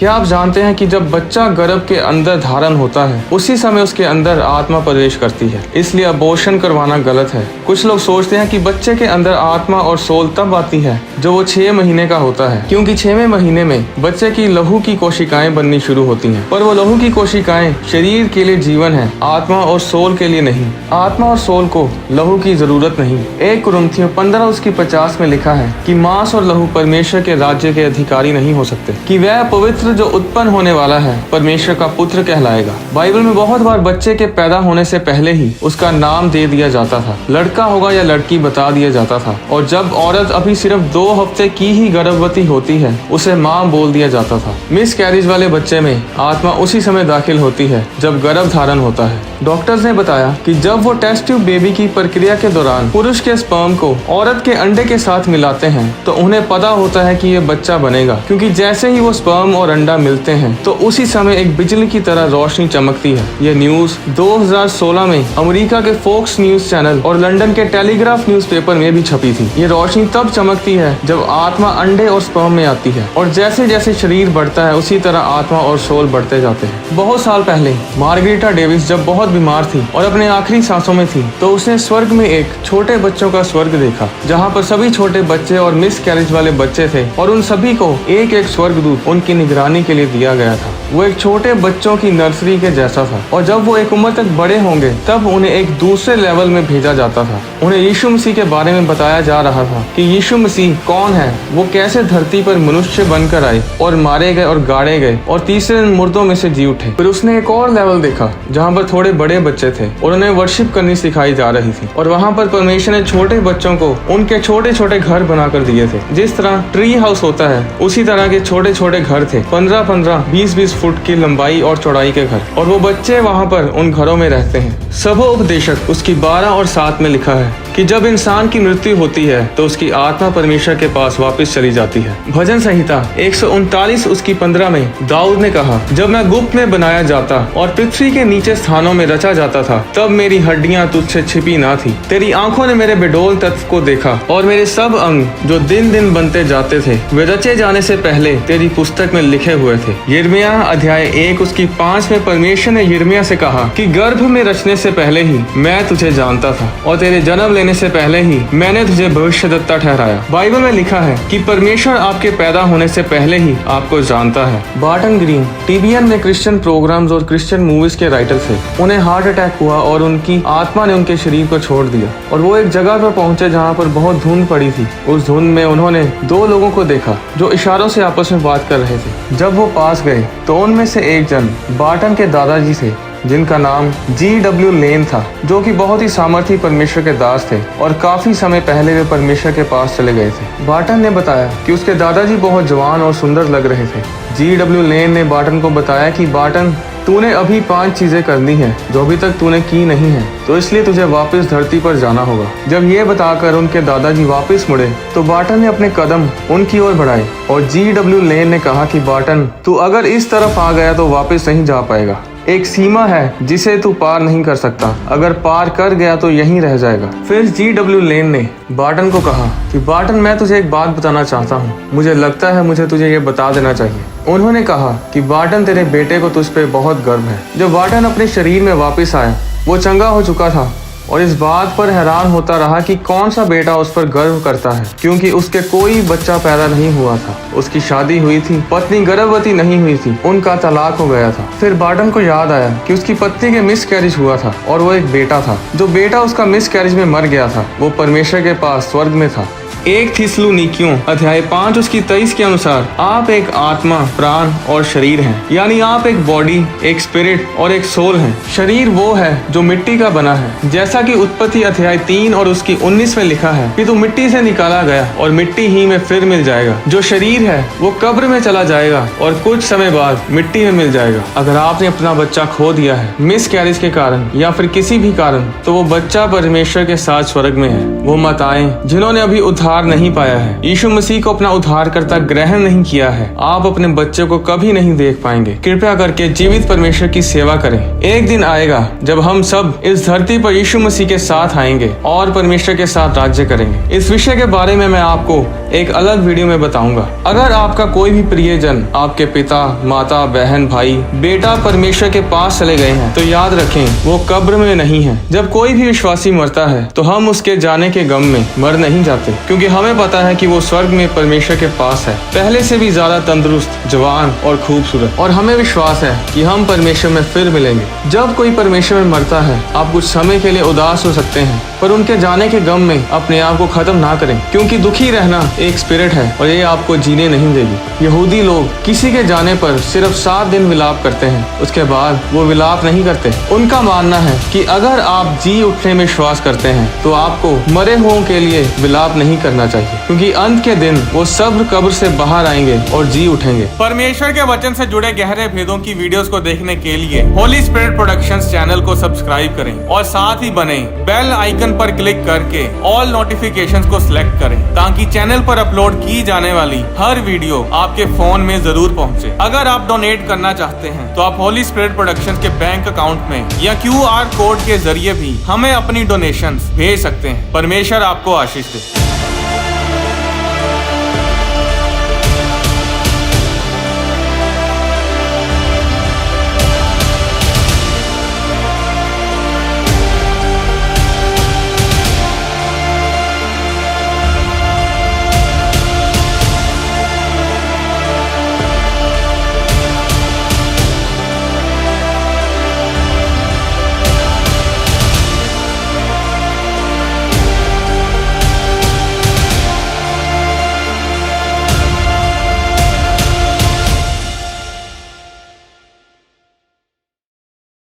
क्या आप जानते हैं कि जब बच्चा गर्भ के अंदर धारण होता है उसी समय उसके अंदर आत्मा प्रवेश करती है, इसलिए अबॉर्शन करवाना गलत है। कुछ लोग सोचते हैं कि बच्चे के अंदर आत्मा और सोल तब आती है जो वो 6 महीने का होता है, क्योंकि 6वें महीने में बच्चे की लहू की कोशिकाएं बननी शुरू होती हैं। पर वो लहू की कोशिकाएं शरीर के लिए जीवन है, आत्मा और सोल के लिए नहीं। आत्मा और सोल को लहू की जरूरत नहीं। 1 कुरिन्थियों 15:50 में लिखा है कि मांस और लहू परमेश्वर के राज्य के अधिकारी नहीं हो सकते, कि वह पवित्र जो उत्पन्न होने वाला है परमेश्वर का पुत्र कहलाएगा। बाइबल में बहुत बार बच्चे के पैदा होने से पहले ही उसका नाम दे दिया जाता था, लड़का होगा या लड़की बता दिया जाता था। और जब औरत अभी सिर्फ 2 हफ्ते की ही गर्भवती होती है उसे माँ बोल दिया जाता था। मिस कैरिज वाले बच्चे में आत्मा उसी समय दाखिल होती है जब गर्भ धारण होता है। डॉक्टर्स ने बताया कि जब वो टेस्ट ट्यूब बेबी की प्रक्रिया के दौरान पुरुष के स्पर्म को औरत के अंडे के साथ मिलाते हैं तो उन्हें पता होता है कि ये बच्चा बनेगा, क्योंकि जैसे ही वो स्पर्म और अंडा मिलते हैं तो उसी समय एक बिजली की तरह रोशनी चमकती है। ये न्यूज 2016 में अमेरिका के फोक्स न्यूज चैनल और लंदन के टेलीग्राफ न्यूज़पेपर में भी छपी थी। ये रोशनी तब चमकती है जब आत्मा अंडे और स्पर्म में आती है, और जैसे जैसे शरीर बढ़ता है उसी तरह आत्मा और सोल बढ़ते जाते हैं। बहुत साल पहले मार्गरेटा डेविस जब बहुत बीमार थी और अपने आखिरी सांसों में थी तो उसने स्वर्ग में एक छोटे बच्चों का स्वर्ग देखा, जहाँ पर सभी छोटे बच्चे और मिस कैरिज वाले बच्चे थे, और उन सभी को एक एक स्वर्गदूत उनकी निगरानी के लिए दिया गया था। वो एक छोटे बच्चों की नर्सरी के जैसा था, और जब वो एक उम्र तक बड़े होंगे तब उन्हें एक दूसरे लेवल में भेजा जाता था। उन्हें यीशु मसीह के बारे में बताया जा रहा था कि यीशु मसीह कौन है, वो कैसे धरती पर मनुष्य बनकर आए और मारे गए और गाड़े गए और तीसरे दिन मुर्दों में से जी उठे। फिर उसने एक और लेवल देखा जहाँ पर थोड़े बड़े बच्चे थे और उन्हें वर्शिप करनी सिखाई जा रही थी, और वहाँ पर परमेश्वर ने छोटे बच्चों को उनके छोटे छोटे घर बनाकर दिए थे। जिस तरह ट्री हाउस होता है उसी तरह के छोटे छोटे घर थे, 15-15, 20-20 फुट की लंबाई और चौड़ाई के घर, और वो बच्चे वहाँ पर उन घरों में रहते हैं। सबोपदेशक उसकी 12 और 7 में लिखा है कि जब इंसान की मृत्यु होती है तो उसकी आत्मा परमेश्वर के पास वापस चली जाती है। भजन संहिता 139 उसकी 15 में दाऊद ने कहा, जब मैं गुप्त में बनाया जाता और पृथ्वी के नीचे स्थानों में रचा जाता था तब मेरी हड्डियां तुझसे छिपी ना थी। तेरी आंखों ने मेरे बेडोल तत्व को देखा, और मेरे सब अंग जो दिन दिन बनते जाते थे वे रचे जाने से पहले तेरी पुस्तक में लिखे हुए थे। यिर्मयाह अध्याय 1 उसकी 5 में परमेश्वर ने यिर्मयाह से कहा कि गर्भ में रचने से पहले ही मैं तुझे जानता था और तेरे जन्म लेने से पहले ही मैंने तुझे भविष्यद्वक्ता ठहराया। बाइबल में लिखा है कि परमेश्वर आपके पैदा होने से पहले ही आपको जानता है। बार्टन ग्रीन टीबीएन में क्रिश्चियन प्रोग्राम्स और क्रिश्चियन मूवीज के राइटर थे। उन्हें हार्ट अटैक हुआ और उनकी आत्मा ने उनके शरीर को छोड़ दिया, और वो एक जगह पर पहुंचे जहाँ पर बहुत धुंध पड़ी थी। उस धुंध में उन्होंने 2 लोगों को देखा जो इशारों से आपस में बात कर रहे थे। जब वो पास गए तो उनमें से एक जन बार्टन के दादाजी थे, जिनका नाम G.W. लेन था, जो कि बहुत ही सामर्थी परमेश्वर के दास थे और काफी समय पहले वे परमेश्वर के पास चले गए थे। बार्टन ने बताया कि उसके दादाजी बहुत जवान और सुंदर लग रहे थे। G.W. लेन ने बार्टन को बताया कि बार्टन, तूने अभी 5 चीजें करनी है जो अभी तक तूने की नहीं है, तो इसलिए तुझे वापस धरती पर जाना होगा। जब ये बताकर उनके दादाजी वापस मुड़े तो बार्टन ने अपने कदम उनकी ओर बढ़ाए, और G.W. लेन ने कहा कि बार्टन, तू अगर इस तरफ आ गया तो वापस नहीं जा पाएगा। एक सीमा है जिसे तू पार नहीं कर सकता, अगर पार कर गया तो यहीं रह जाएगा। फिर G.W. लेन ने बार्टन को कहा कि बार्टन, मैं तुझे एक बात बताना चाहता हूँ, मुझे लगता है मुझे तुझे ये बता देना चाहिए। उन्होंने कहा कि बार्टन, तेरे बेटे को तुझ पे बहुत गर्व है। जब बार्टन अपने शरीर में वापस आया वो चंगा हो चुका था और इस बात पर हैरान होता रहा कि कौन सा बेटा उस पर गर्व करता है, क्योंकि उसके कोई बच्चा पैदा नहीं हुआ था। उसकी शादी हुई थी, पत्नी गर्भवती नहीं हुई थी, उनका तलाक हो गया था। फिर बार्टन को याद आया कि उसकी पत्नी के मिस कैरिज हुआ था और वो एक बेटा था। जो बेटा उसका मिस कैरिज में मर गया था वो परमेश्वर के पास स्वर्ग में था। 1 थिस्सलुनीकियों अध्याय 5 उसकी 23 के अनुसार आप एक आत्मा, प्राण और शरीर हैं, यानी आप एक बॉडी, एक स्पिरिट और एक सोल हैं। शरीर वो है जो मिट्टी का बना है, जैसा कि उत्पत्ति अध्याय 3 और उसकी 19 में लिखा है कि तू मिट्टी से निकाला गया और मिट्टी ही में फिर मिल जाएगा। जो शरीर है वो कब्र में चला जाएगा और कुछ समय बाद मिट्टी में मिल जाएगा। अगर आपने अपना बच्चा खो दिया है मिस कैरिज के कारण या फिर किसी भी कारण, तो वो बच्चा परमेश्वर के साथ स्वर्ग में है। वो माताएं जिन्होंने अभी उद्धार उद्धार नहीं पाया है, यीशु मसीह को अपना उद्धारकर्ता ग्रहण नहीं किया है, आप अपने बच्चे को कभी नहीं देख पाएंगे। कृपया करके जीवित परमेश्वर की सेवा करें। एक दिन आएगा जब हम सब इस धरती पर यीशु मसीह के साथ आएंगे और परमेश्वर के साथ राज्य करेंगे। इस विषय के बारे में मैं आपको एक अलग वीडियो में बताऊंगा। अगर आपका कोई भी प्रियजन, आपके पिता, माता, बहन, भाई, बेटा परमेश्वर के पास चले गए हैं, तो याद रखें वो कब्र में नहीं है। जब कोई भी विश्वासी मरता है तो हम उसके जाने के गम में मर नहीं जाते, क्योंकि हमें पता है कि वो स्वर्ग में परमेश्वर के पास है, पहले से भी ज्यादा तंदुरुस्त, जवान और खूबसूरत। और हमें विश्वास है कि हम परमेश्वर में फिर मिलेंगे। जब कोई परमेश्वर में मरता है, आप कुछ समय के लिए उदास हो सकते हैं, पर उनके जाने के गम में अपने आप को खत्म ना करें, क्योंकि दुखी रहना एक स्पिरिट है और ये आपको जीने नहीं देगी। यहूदी लोग किसी के जाने पर सिर्फ 7 दिन विलाप करते हैं, उसके बाद वो विलाप नहीं करते। उनका मानना है कि अगर आप जी उठने में विश्वास करते हैं तो आपको मरे हुओं के लिए विलाप नहीं करना चाहिए, क्योंकि अंत के दिन वो सब कब्र से बाहर आएंगे और जी उठेंगे। परमेश्वर के वचन से जुड़े गहरे भेदों की वीडियोस को देखने के लिए होली स्पिरिट प्रोडक्शंस चैनल को सब्सक्राइब करें और साथ ही बने बेल आइकन पर क्लिक करके ऑल नोटिफिकेशंस को सिलेक्ट करें, ताकि चैनल पर अपलोड की जाने वाली हर वीडियो आपके फोन में जरूर पहुंचे। अगर आप डोनेट करना चाहते हैं तो आप होली स्पिरिट प्रोडक्शंस के बैंक अकाउंट में या QR कोड के जरिए भी हमें अपनी डोनेशंस भेज सकते हैं। परमेश्वर आपको आशीष दे।